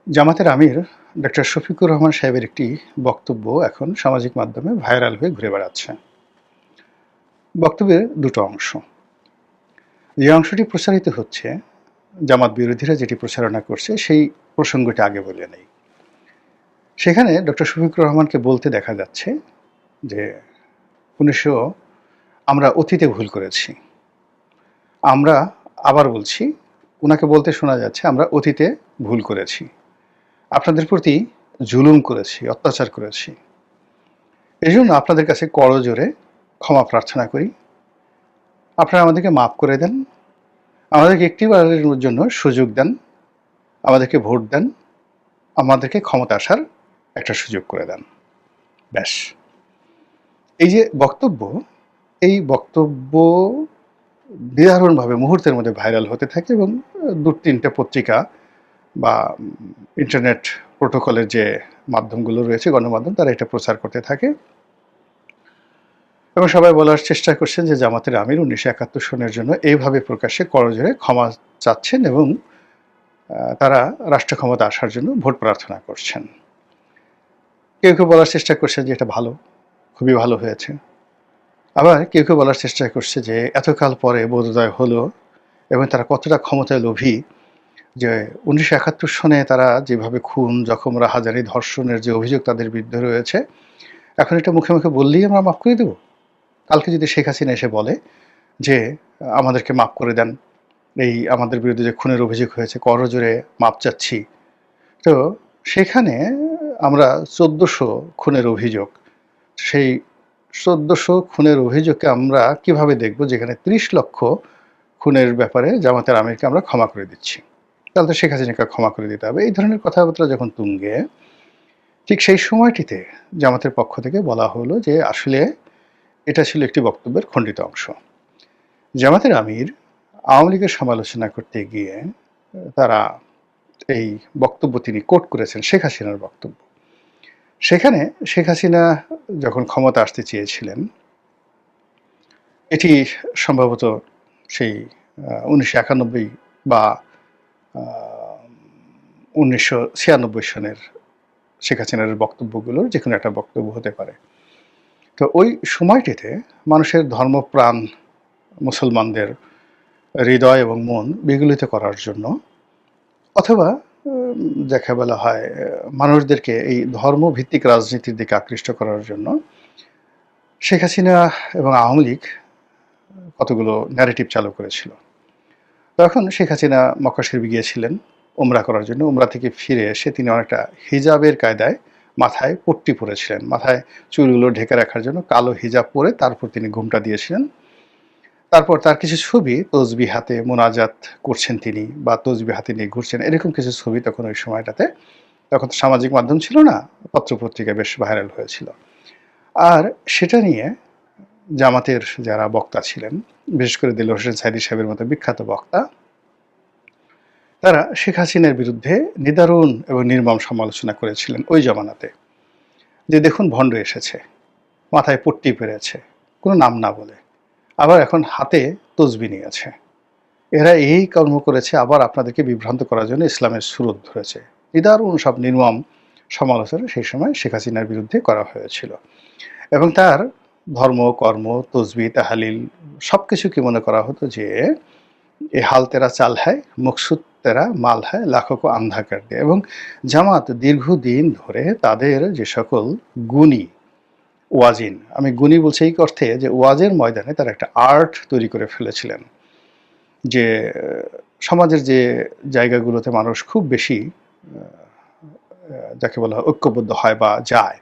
জামাতের আমির ডক্টর শফিকুর রহমান সাহেবের একটি বক্তব্য এখন সামাজিক মাধ্যমে ভাইরাল হয়ে ঘুরে বেড়াচ্ছে। বক্তব্যের দুটো অংশ। যে অংশটি প্রচারিত হচ্ছে, জামাত বিরোধীরা যেটি প্রচারণা করছে সেই প্রসঙ্গটি আগে বলে নেই। সেখানে ডক্টর শফিকুর রহমানকে বলতে দেখা যাচ্ছে যে ১৯০০ আমরা অতীতে ভুল করেছি। আমরা আবার বলছি, ওনাকে বলতে শোনা যাচ্ছে আমরা অতীতে ভুল করেছি, আপনাদের প্রতি জুলুম করেছি, অত্যাচার করেছি। এজন্য আপনাদের কাছে করজোড়ে ক্ষমা প্রার্থনা করি। আপনারা আমাদেরকে মাফ করে দেন। আমাদেরকে একটিবারের জন্য সুযোগ দেন। আমাদেরকে ভোট দেন। আমাদেরকে ক্ষমতায় আসার একটা সুযোগ করে দেন। ব্যাস। এই যে বক্তব্য, এই বক্তব্য নিদারুণভাবে মুহূর্তের মধ্যে ভাইরাল হতে থাকে এবং ২-৩টে পত্রিকা বা ইন্টারনেট প্রোটোকলের যে মাধ্যমগুলো রয়েছে, গণমাধ্যম, তারা এটা প্রচার করতে থাকে। এবং সবাই বলার চেষ্টা করছেন যে জামাতের আমির ১৯৭১ সনের জন্য এইভাবে প্রকাশ্যে করজোড়ে ক্ষমা চাচ্ছেন এবং তারা রাষ্ট্র ক্ষমতা আসার জন্য ভোট প্রার্থনা করছেন। কেউ কেউ বলার চেষ্টা করছে যে এটা ভালো, খুবই ভালো হয়েছে। আবার কেউ কেউ বলার চেষ্টা করছে যে এতকাল পরে বোধোদয় হলো এবং তারা কতটা ক্ষমতায় লোভী যে ১৯৭১ সনে তারা যেভাবে খুন, জখম, রাহাজানি, ধর্ষণের যে অভিযোগ তাদের বিরুদ্ধে রয়েছে, এখন এটা মুখে মুখে বললেই আমরা মাফ করে দেব। কালকে যদি শেখ হাসিনা এসে বলে যে আমাদেরকে মাফ করে দেন, এই আমাদের বিরুদ্ধে যে খুনের অভিযোগ হয়েছে, করজোড়ে মাপ চাচ্ছি, তো সেখানে আমরা ১৪০০ খুনের অভিযোগ, সেই ১৪০০ খুনের অভিযোগকে আমরা কিভাবে দেখব যেখানে ৩০ লক্ষ খুনের ব্যাপারে জামাতের আমিরকে আমরা ক্ষমা করে দিচ্ছি, তাহলে তো শেখ হাসিনাকে ক্ষমা করে দিতে হবে। এই ধরনের কথাবার্তা যখন তুঙ্গে, ঠিক সেই সময়টিতে জামাতের পক্ষ থেকে বলা হলো যে আসলে এটা ছিল একটি বক্তব্যের খণ্ডিত অংশ। জামাতের আমির আওয়ামী লীগের সমালোচনা করতে গিয়ে তারা এই বক্তব্য তিনি কোট করেছেন শেখ হাসিনার বক্তব্য। সেখানে শেখ হাসিনা যখন ক্ষমতা আসতে চেয়েছিলেন, এটি সম্ভবত সেই ১৯৯১ বা ১৯৯৬ সনের শেখ হাসিনার বক্তব্যগুলোর যে কোনো একটা বক্তব্য হতে পারে। তো ওই সময়টিতে মানুষের ধর্মপ্রাণ মুসলমানদের হৃদয় এবং মন বিগলিত করার জন্য, অথবা যাকে বলা হয় মানুষদেরকে এই ধর্মভিত্তিক রাজনীতির দিকে আকৃষ্ট করার জন্য শেখ হাসিনা এবং আওয়ামী লীগ কতগুলো ন্যারেটিভ চালু করেছিল। তখন শেখ হাসিনা মক্কা শরীফে গিয়েছিলেন উমরা করার জন্য। উমরা থেকে ফিরে এসে তিনি অনেকটা হিজাবের কায়দায় মাথায় পট্টি পরেছিলেন, মাথায় চুলগুলো ঢেকে রাখার জন্য কালো হিজাব পরে তারপর তিনি ঘুমটা দিয়েছিলেন। তারপর তার কিছু ছবি তসবিহ হাতে মোনাজাত করছেন তিনি, বা তসবিহ হাতে নিয়ে ঘুরছেন, এরকম কিছু ছবি তখন ওই সময়টাতে, তখন তো সামাজিক মাধ্যম ছিল না, পত্রপত্রিকায় বেশ ভাইরাল হয়েছিল। আর সেটা নিয়ে জামাতের যারা বক্তা ছিলেন, বিশেষ করে দেলোয়ার হোসেন সাঈদী সাহেবের মতো বিখ্যাত বক্তা, তারা শেখ হাসিনার বিরুদ্ধে নিদারুণ এবং নির্মম সমালোচনা করেছিলেন ওই জমানাতে, যে দেখুন ভণ্ড এসেছে, মাথায় পট্টি পেরেছে, কোনো নাম না বলে, আবার এখন হাতে তসবি নিয়েছে, এরা এই কর্ম করেছে, আবার আপনাদেরকে বিভ্রান্ত করার জন্য ইসলামের সুরত ধরেছে। নিদারুণ সব নির্মম সমালোচনা সেই সময় শেখ হাসিনার বিরুদ্ধে করা হয়েছিল। এবং তার ধর্ম, কর্ম, তসবি, তাহালিল সব কিছুকে মনে করা হতো যে এ হাল তেরা চাল হ্যায়, মকসুদ তেরা মাল হ্যায়, লাখো কো আন্ধা কর দে। এবং জামাত দীর্ঘদিন ধরে তাদের যে সকল গুণী ওয়াজিন, আমি গুণী বলছি এই অর্থে যে ওয়াজের ময়দানে তারা একটা আর্ট তৈরি করে ফেলেছিলেন, যে সমাজের যে জায়গাগুলোতে মানুষ খুব বেশি যাকে বলা হয় ঐক্যবদ্ধ হয় বা যায়,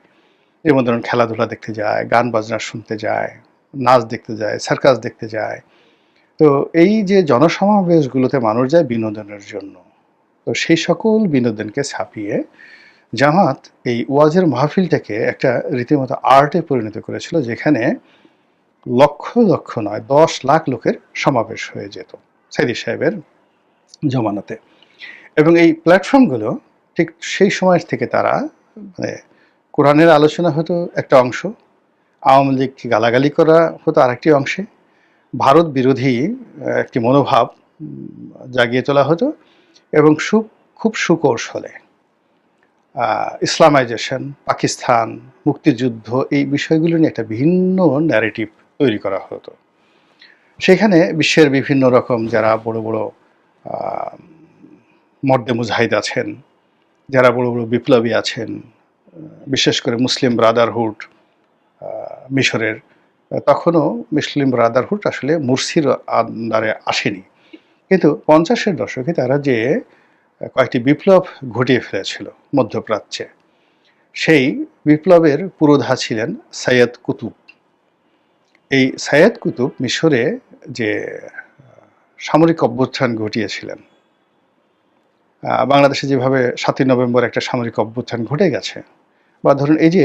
যেমন ধরুন খেলাধুলা দেখতে যায়, গান বাজনা শুনতে যায়, নাচ দেখতে যায়, সার্কাস দেখতে যায়, তো এই যে জনসমাবেশগুলোতে মানুষ যায় বিনোদনের জন্য, তো সেই সকল বিনোদনকে ছাপিয়ে জামাত এই ওয়াজের মাহফিলটাকে একটা রীতিমতো আর্টে পরিণত করেছিল, যেখানে লক্ষ লক্ষ নয় ১০ লাখ লোকের সমাবেশ হয়ে যেত সাইদি সাহেবের জমানাতে। এবং এই প্ল্যাটফর্মগুলো ঠিক সেই সময় থেকে তারা মানে কোরআনের আলোচনা হতো একটা অংশ, আওয়ামী লীগকে গালাগালি করা হতো আরেকটি অংশে, ভারত বিরোধী একটি মনোভাব জাগিয়ে তোলা হতো, এবং খুব সুকৌশলে ইসলামাইজেশন, পাকিস্তান, মুক্তিযুদ্ধ এই বিষয়গুলো নিয়ে একটা ভিন্ন ন্যারেটিভ তৈরি করা হতো। সেখানে বিশ্বের বিভিন্ন রকম যারা বড় বড় মর্দে মুজাহিদ আছেন, যারা বড় বড় বিপ্লবী আছেন, বিশেষ করে মুসলিম ব্রাদারহুড মিশরের, তখনও মুসলিম ব্রাদারহুড আসলে মুরসির আন্ডারে আসেনি, কিন্তু 50-এর দশকে তারা যে কয়েকটি বিপ্লব ঘটিয়ে ফেলেছিল মধ্যপ্রাচ্যে, সেই বিপ্লবের পুরোধা ছিলেন সৈয়দ কুতুব। এই সৈয়দ কুতুব মিশরে যে সামরিক অভ্যুত্থান ঘটিয়েছিলেন, বাংলাদেশে যেভাবে 7ই নভেম্বর একটা সামরিক অভ্যুত্থান ঘটে গেছে, বা ধরুন এই যে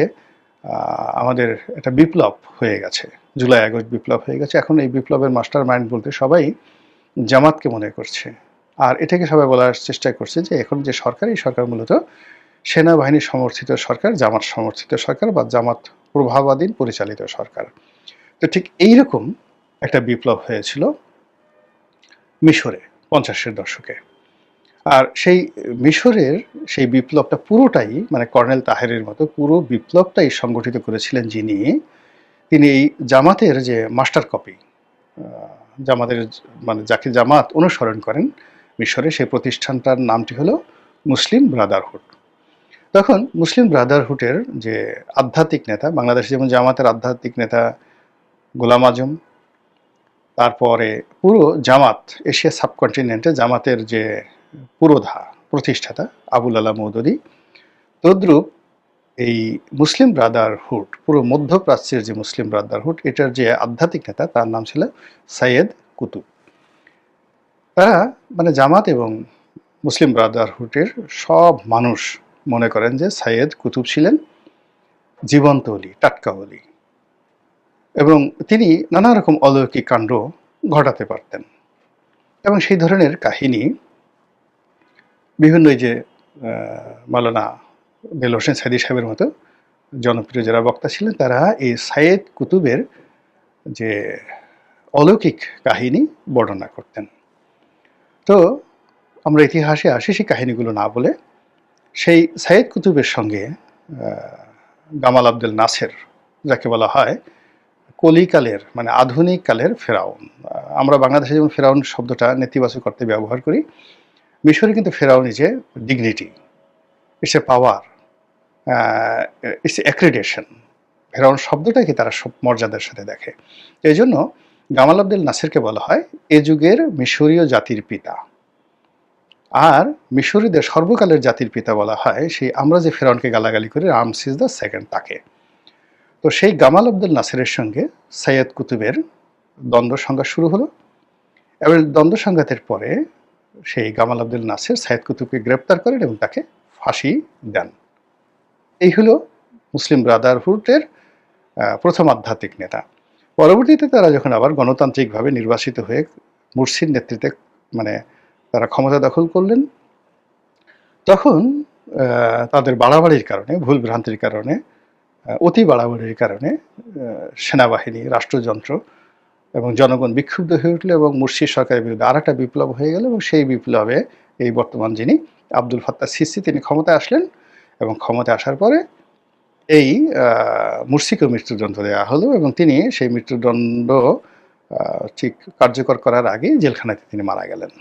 আমাদের একটা বিপ্লব হয়ে গেছে, জুলাই আগস্ট বিপ্লব হয়ে গেছে, এখন এই বিপ্লবের মাস্টার মাইন্ড বলতে সবাই জামাতকে মনে করছে। আর এটাকে সবাই বলার চেষ্টা করছে যে এখন যে সরকার, এই সরকার মূলত সেনাবাহিনী সমর্থিত সরকার, জামাত সমর্থিত সরকার বা জামাত প্রভাবাধীন পরিচালিত সরকার। তো ঠিক এইরকম একটা বিপ্লব হয়েছিল মিশরে 50-এর দশকে। আর সেই মিশরের সেই বিপ্লবটা পুরোটাই, মানে কর্নেল তাহেরের মতো পুরো বিপ্লবটাই সংগঠিত করেছিলেন যিনি, তিনি এই জামাতের যে মাস্টার কপি, জামাতের মানে যাকে জামাত অনুসরণ করেন মিশরে, সেই প্রতিষ্ঠানটার নামটি হলো মুসলিম ব্রাদারহুড। তখন মুসলিম ব্রাদারহুডের যে আধ্যাত্মিক নেতা, বাংলাদেশে যেমন জামাতের আধ্যাত্মিক নেতা গোলাম আজম, তারপরে পুরো জামাত এশিয়া সাবকন্টিনেন্টে জামাতের যে পুরোধা প্রতিষ্ঠাতা আবুল আলা মৌদুদী, তদ্রূপ এই মুসলিম ব্রাদারহুড, পুরো মধ্যপ্রাচ্যের যে মুসলিম ব্রাদারহুড, এটার যে আধ্যাত্মিক নেতা তার নাম ছিল সৈয়দ কুতুব। তারা মানে জামাত এবং মুসলিম ব্রাদারহুডের সব মানুষ মনে করেন যে সৈয়দ কুতুব ছিলেন জীবন্ত অলি, টাটকা অলি, এবং তিনি নানা রকম অলৌকিক কাণ্ড ঘটাতে পারতেন। এবং সেই ধরনের কাহিনী বিভিন্ন, এই যে মাওলানা দেলোয়ার হোসেন সাইদী সাহেবের মতো জনপ্রিয় যারা বক্তা ছিলেন, তারা এই সৈয়দ কুতুবের যে অলৌকিক কাহিনী বর্ণনা করতেন। তো আমরা ইতিহাসে আসি সেই কাহিনীগুলো না বলে, সেই সৈয়দ কুতুবের সঙ্গে গামাল আব্দেল নাসের, যাকে বলা হয় কলিকালের মানে আধুনিক কালের ফেরাউন, আমরা বাংলাদেশে যেমন ফেরাউন শব্দটা নেতিবাচক অর্থে ব্যবহার করি, মিশরে কিন্তু ফেরাউন is a dignity, it's a power, it's accreditation. ফেরাউন শব্দটাকে তারা সব মর্যাদার সাথে দেখে। এই জন্য গামাল আব্দেল নাসেরকে বলা হয় এ যুগের মিশরীয় জাতির পিতা। আর মিশরীদের সর্বকালের জাতির পিতা বলা হয় সেই আমরা যে ফেরাউনকে গালাগালি করি, রামসিস দ্য সেকেন্ড, তাকে। তো সেই গামাল আব্দেল নাসেরের সঙ্গে সৈয়দ কুতুবের দ্বন্দ্ব সংঘাত শুরু হলো, এবং দ্বন্দ্ব সংঘাতের পরে সেই গামাল আব্দেল নাসের সৈয়দ কুতুবকে গ্রেপ্তার করেন এবং তাকে ফাঁসি দেন। এই হলো মুসলিম ব্রাদারহুডের প্রথম আধ্যাত্মিক নেতা। পরবর্তীতে তারা যখন আবার গণতান্ত্রিকভাবে নির্বাচিত হয়ে মুরসির নেতৃত্বে মানে তারা ক্ষমতা দখল করলেন, তখন তাদের বাড়াবাড়ির কারণে, ভুল ভ্রান্তির কারণে, অতি বাড়াবাড়ির কারণে সেনাবাহিনী, রাষ্ট্রযন্ত্র এবং জনগণ বিক্ষুব্ধ হয়ে উঠল এবং মুরসি সরকারের বিরুদ্ধে আর একটা বিপ্লব হয়ে গেল। এবং সেই বিপ্লবে এই বর্তমান যিনি আব্দুল ফাত্তাহ সিসি, তিনি ক্ষমতায় আসলেন, এবং ক্ষমতায় আসার পরে এই মুরসিকে মৃত্যুদণ্ড দেওয়া হলো, এবং তিনি সেই মৃত্যুদণ্ড ঠিক কার্যকর করার আগে জেলখানাতে তিনি মারা গেলেন।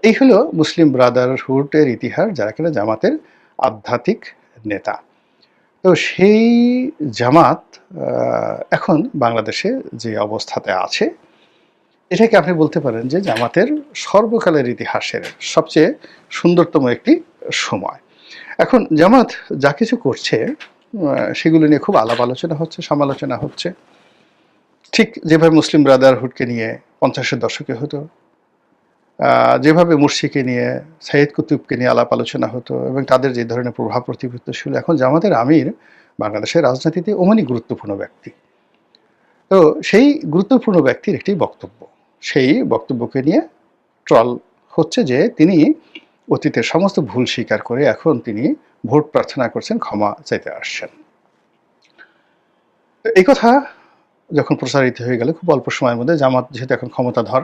এই হলো মুসলিম ব্রাদারহুডের ইতিহাস, যারা কিনা জামাতের আধ্যাত্মিক নেতা। তো সেই জামাত এখন বাংলাদেশে যে অবস্থাতে আছে, এটাকে আপনি বলতে পারেন যে জামাতের সর্বকালের ইতিহাসের সবচেয়ে সুন্দরতম একটি সময়। এখন জামাত যা কিছু করছে সেগুলো নিয়ে খুব আলাপ আলোচনা হচ্ছে, সমালোচনা হচ্ছে। ঠিক যেভাবে মুসলিম ব্রাদারহুডকে নিয়ে 50-এর দশকে হতো, যেভাবে মুরসিকে নিয়ে, সৈয়দ কুতুবকে নিয়ে আলাপ আলোচনা হতো এবং তাদের যে ধরনের প্রভাব প্রতিপত্তি ছিল, এখন জামাতের আমির বাংলাদেশের রাজনীতিতে অমনি গুরুত্বপূর্ণ ব্যক্তি। তো সেই গুরুত্বপূর্ণ ব্যক্তির একটি বক্তব্য, সেই বক্তব্যকে নিয়ে ট্রল হচ্ছে যে তিনি অতীতের সমস্ত ভুল স্বীকার করে এখন তিনি ভোট প্রার্থনা করছেন, ক্ষমা চাইতে আসছেন। এই কথা যখন প্রচারিত হয়ে গেল খুব অল্প সময়ের মধ্যে, জামাত যেহেতু এখন ক্ষমতাধর,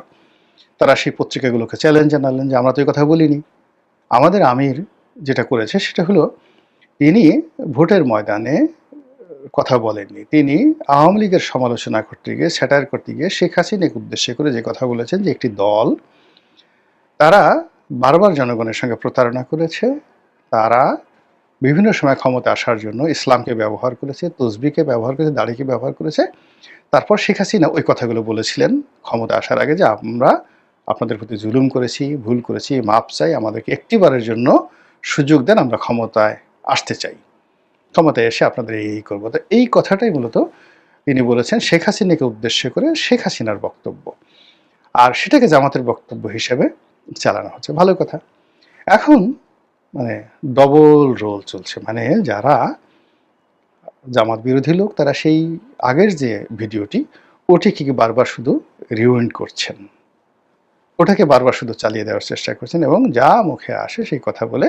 তারা সেই পত্রিকাগুলোকে চ্যালেঞ্জ জানালেন যে আমরা তো এই কথা বলিনি। আমাদের আমির যেটা করেছে সেটা হলো তিনি ভোটের ময়দানে কথা বলেননি। তিনি আওয়ামী লীগের সমালোচনা করতে গিয়ে, স্যাটায়ার করতে গিয়ে শেখ হাসিনাকে উদ্দেশ্য করে যে কথা বলেছেন যে একটি দল, তারা বারবার জনগণের সঙ্গে প্রতারণা করেছে। তারা বিভিন্ন সময় ক্ষমতা আসার জন্য ইসলামকে ব্যবহার করেছে, তসবিহকে ব্যবহার করেছে, দাড়িকে ব্যবহার করেছে। তারপর শেখ হাসিনা ওই কথাগুলো বলেছিলেন ক্ষমতা আসার আগে যে আমরা আপনাদের প্রতি জুলুম করেছি, ভুল করেছি, মাপ চাই, আমাদেরকে একটিবারের জন্য সুযোগ দেন, আমরা ক্ষমতায় আসতে চাই, ক্ষমতায় এসে আপনাদের এই করবো। তো এই কথাটাই মূলত তিনি বলেছেন শেখ হাসিনাকে উদ্দেশ্য করে, শেখ হাসিনার বক্তব্য, আর সেটাকে জামাতের বক্তব্য হিসেবে চালানো হচ্ছে। ভালো কথা। এখন মানে ডবল রোল চলছে, মানে যারা জামাত বিরোধী লোক তারা সেই আগের যে ভিডিওটি ওটিকে বারবার শুধু রিউইন্ড করছেন, ওটাকে বারবার শুধু চালিয়ে দেওয়ার চেষ্টা করছেন এবং যা মুখে আসে সেই কথা বলে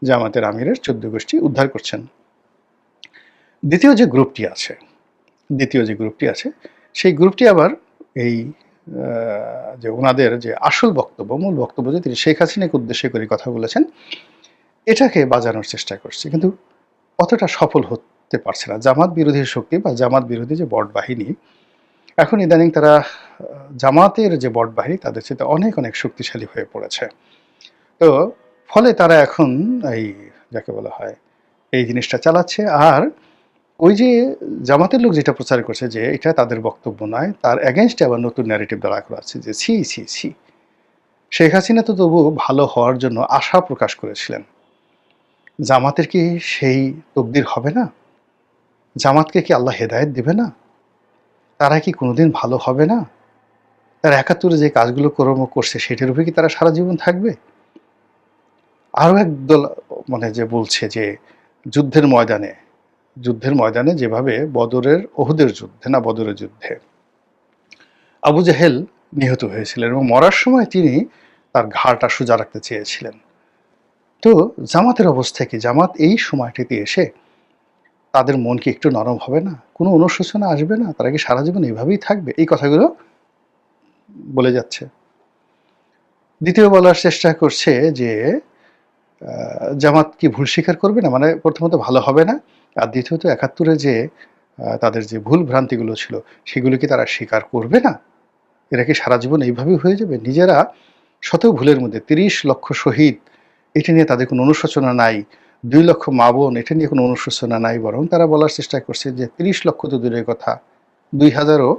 জামাতের আমিরের 14 গোষ্ঠী উদ্ধার করছেন। দ্বিতীয় যে গ্রুপটি আছে সেই গ্রুপটি আবার এই যে ওনাদের যে আসল বক্তব্য, মূল বক্তব্য যে তিনি শেখ হাসিনাকে উদ্দেশ্য করে কথা বলেছেন, এটাকে বাজানোর চেষ্টা করছে, কিন্তু অতটা সফল হতে পারছে না। জামাত বিরোধী শক্তি বা জামাত বিরোধী যে বট বাহিনী, এখন ইদানিং তারা জামাতের যে বট বাহিনী তাদের চেয়ে অনেক অনেক শক্তিশালী হয়ে পড়েছে। তো ফলে তারা এখন এই যাকে বলা হয় এই জিনিসটা চালাচ্ছে। আর ওই যে জামাতের লোক যেটা প্রচার করছে যে এটা তাদের বক্তব্য নয়, তার এগেনস্টে আবার নতুন ন্যারেটিভ দাঁড়া করাচ্ছে যে ছি ছি ছি, শেখ হাসিনা তো তবু ভালো হওয়ার জন্য আশা প্রকাশ করেছিলেন, জামাতের কি সেই তকদির হবে না? জামাতকে কি আল্লাহ হেদায়েত দেবে না? তারা কি কোনোদিন ভালো হবে না? তারা ৭১ যে কাজগুলো কর্ম করছে সেটার উপরে কি তারা সারা জীবন থাকবে? আরও একদল মানে যে বলছে যে যুদ্ধের ময়দানে যেভাবে ওহুদের যুদ্ধে আবু জাহেল নিহত হয়েছিলেন এবং মরার সময় তিনি তার ঘাড়টা সোজা রাখতে চেয়েছিলেন। তো জামাতের অবস্থা কি? জামাত এই সময়টিতে এসে তাদের মন কি একটু নরম হবে না? কোনো অনুশোচনা আসবে না? তারা কি সারা জীবন এইভাবেই থাকবে? এই কথাগুলো বলে যাচ্ছে। দ্বিতীয় বলার চেষ্টা করছে যে জামাত কি ভুল স্বীকার করবে না? মানে প্রথমত ভালো হবে না, আর দ্বিতীয়ত ৭১ যে তাদের যে ভুল ভ্রান্তিগুলো ছিল সেগুলো কি তারা স্বীকার করবে না? এরা কি সারা জীবন এইভাবেই হয়ে যাবে? নিজেরা শত ভুলের মধ্যে ৩০ লক্ষ শহীদ, এটা নিয়ে তাদের কোনো অনুশোচনা নাই। ২ লক্ষ মা বোন, এটা নিয়ে কোনো অনুশোচনা নাই। বরং তারা বলার চেষ্টা করছে যে ৩০ লক্ষ তো দূরের কথা, ২,০০০ও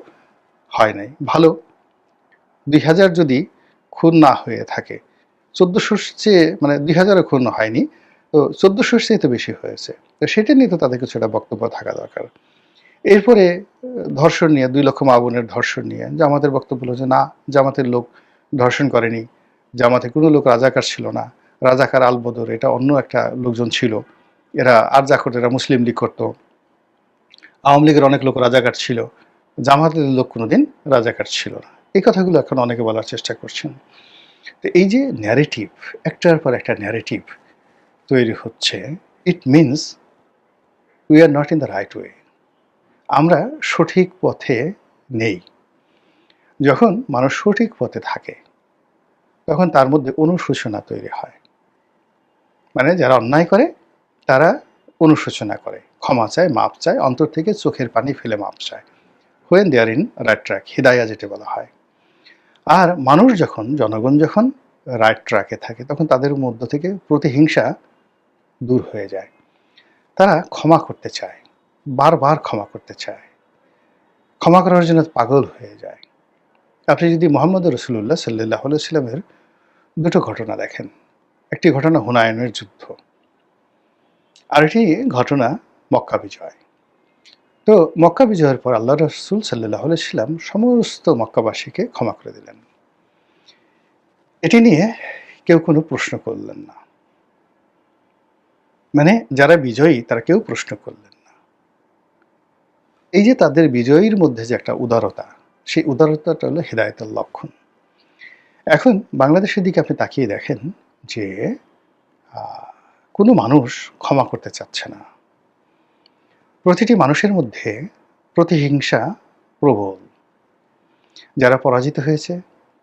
হয় নাই। ভালো, ২,০০০ যদি খুন না হয়ে থাকে, ১৪০০ চেয়ে মানে ২,০০০ও খুন হয়নি, তো ১৪০০ চেয়ে তো বেশি হয়েছে। তো সেটা নিয়ে তো তাদের কিছু একটা বক্তব্য থাকা দরকার। এরপরে ধর্ষণ নিয়ে, ২ লক্ষ মা বোনের ধর্ষণ নিয়ে জামাতের বক্তব্য হলো যে না, জামাতের লোক ধর্ষণ করেনি, জামাতে কোনো লোক রাজাকার ছিল না, রাজাকার আলবদর এটা অন্য একটা লোকজন ছিল, এরা আর যা করতো এরা মুসলিম লীগ করতো, আওয়ামী লীগের অনেক লোক রাজাকার ছিল, জামাতের লোক কোনোদিন রাজাকার ছিল না। এই কথাগুলো এখন অনেকে বলার চেষ্টা করছেন। তো এই যে ন্যারেটিভ, একটার পর একটা ন্যারেটিভ তৈরি হচ্ছে, it means we are not in the right way. আমরা সঠিক পথে নেই। যখন মানুষ সঠিক পথে থাকে তখন তার মধ্যে অনুশোচনা তৈরি হয়। মানে যারা অন্যায় করে তারা অনুশোচনা করে, ক্ষমা চায়, মাপ চায়, অন্তর থেকে চোখের পানি ফেলে মাপ চায়। When they are in right track, হিদায়া যেটা বলা হয়। আর মানুষ যখন, জনগণ যখন রাইট ট্র্যাকে থাকে তখন তাদের মধ্য থেকে প্রতিহিংসা দূর হয়ে যায়। তারা ক্ষমা করতে চায়, বারবার ক্ষমা করতে চায়, ক্ষমা করার জন্য পাগল হয়ে যায়। আপনি যদি মোহাম্মদ রসুল্লাহ সাল্লাহ সাল্লামের দুটো ঘটনা দেখেন, একটি ঘটনা হুনায়নের যুদ্ধ, আর একটি ঘটনা মক্কা বিজয়। তো মক্কা বিজয়ের পর আল্লাহ রসুল সাল্লাহ সাল্লাম সমস্ত মক্কাবাসীকে ক্ষমা করে দিলেন। এটি নিয়ে কেউ কোনো প্রশ্ন করলেন না, মানে যারা বিজয়ী তারা কেউ প্রশ্ন করলেন না। এই যে তাদের বিজয়ীর মধ্যে যে একটা উদারতা, সেই উদারতাটা হলো হিদায়াতের লক্ষণ। এখন বাংলাদেশের দিকে আপনি তাকিয়ে দেখেন যে কোনো মানুষ ক্ষমা করতে চাচ্ছে না। প্রতিটি মানুষের মধ্যে প্রতিহিংসা প্রবল। যারা পরাজিত হয়েছে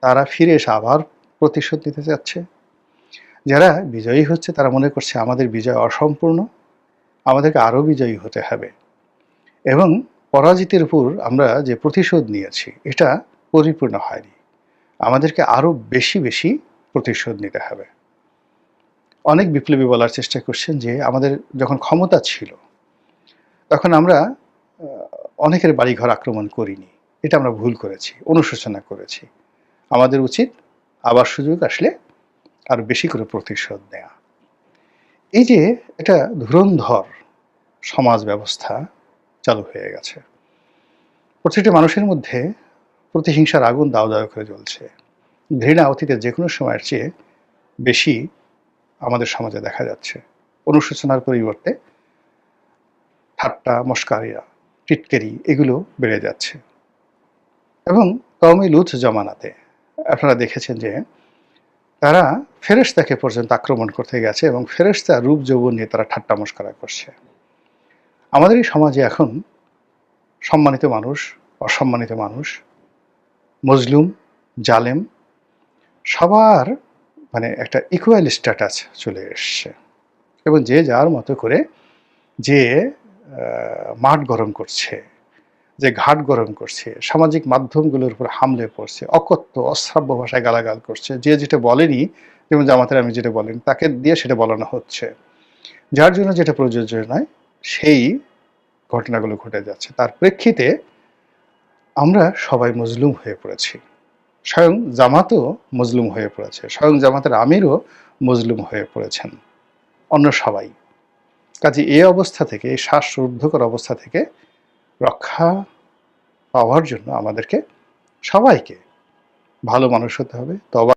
তারা ফিরে এসে আবার প্রতিশোধ নিতে চাচ্ছে। যারা বিজয়ী হচ্ছে তারা মনে করছে আমাদের বিজয় অসম্পূর্ণ, আমাদেরকে আরও বিজয়ী হতে হবে এবং পরাজিতের উপর আমরা যে প্রতিশোধ নিয়েছি এটা পরিপূর্ণ হয়নি। আমাদেরকে আরও বেশি বেশি প্রতিশোধ নিতে হবে। অনেক বিপ্লবী বলার চেষ্টা করছেন যে আমাদের যখন ক্ষমতা ছিল তখন আমরা অনেকের বাড়িঘর আক্রমণ করিনি, এটা আমরা ভুল করেছি, অনুশোচনা করেছি। আমাদের উচিত আবার সুযোগ আসলে আরও বেশি করে প্রতিশোধ নেওয়া। এই যে এটা ধুরন্ধর সমাজ ব্যবস্থা চালু হয়ে গেছে, প্রত্যেকটি মানুষের মধ্যে প্রতিহিংসার আগুন দাউ দাউ করে জ্বলছে। ঘৃণা অতীতের যে কোনো সময়ের চেয়ে বেশি আমাদের সমাজে দেখা যাচ্ছে। অনুশোচনার পরিবর্তে ঠাট্টা, মশকারিয়া, টিটকারি এগুলো বেড়ে যাচ্ছে। এবং কওমে লূত জমানাতে আপনারা দেখেছেন যে তারা ফেরেশতাকে পর্যন্ত আক্রমণ করতে গেছে এবং ফেরেশতার রূপ যৌবন নিয়ে তারা ঠাট্টা মশকরা করছে। আমাদের এই সমাজে এখন সম্মানিত মানুষ, অসম্মানিত মানুষ, মজলুম, জালেম সবার মানে একটা ইকুয়াল স্ট্যাটাস চলে এসছে এবং যে যার মতো করে যে মাঠ গরম করছে, যে ঘাট গরম করছে, সামাজিক মাধ্যমগুলোর উপর হামলে পড়ছে, অকথ্য অশ্রাব্য ভাষায় গালাগাল করছে, যে যেটা বলেনি, যেমন জামাতের আমি যেটা বলেন তাকে দিয়ে সেটা বলানো হচ্ছে, যার জন্য যেটা প্রযোজ্য নয় সেই ঘটনাগুলো ঘটে যাচ্ছে। তার প্রেক্ষিতে আমরা সবাই মজলুম হয়ে পড়েছি। স্বয়ং জামাতও মজলুম হয়ে পড়েছে, স্বয়ং জামাতের আমিরও মজলুম হয়ে পড়েছেন, অন্য সবাই। কাজে এই অবস্থা থেকে, এই শ্বাসরুদ্ধকর অবস্থা থেকে রক্ষা পাওয়ার জন্য আমাদেরকে সবাইকে ভালো মানুষ হতে হবে, তওবা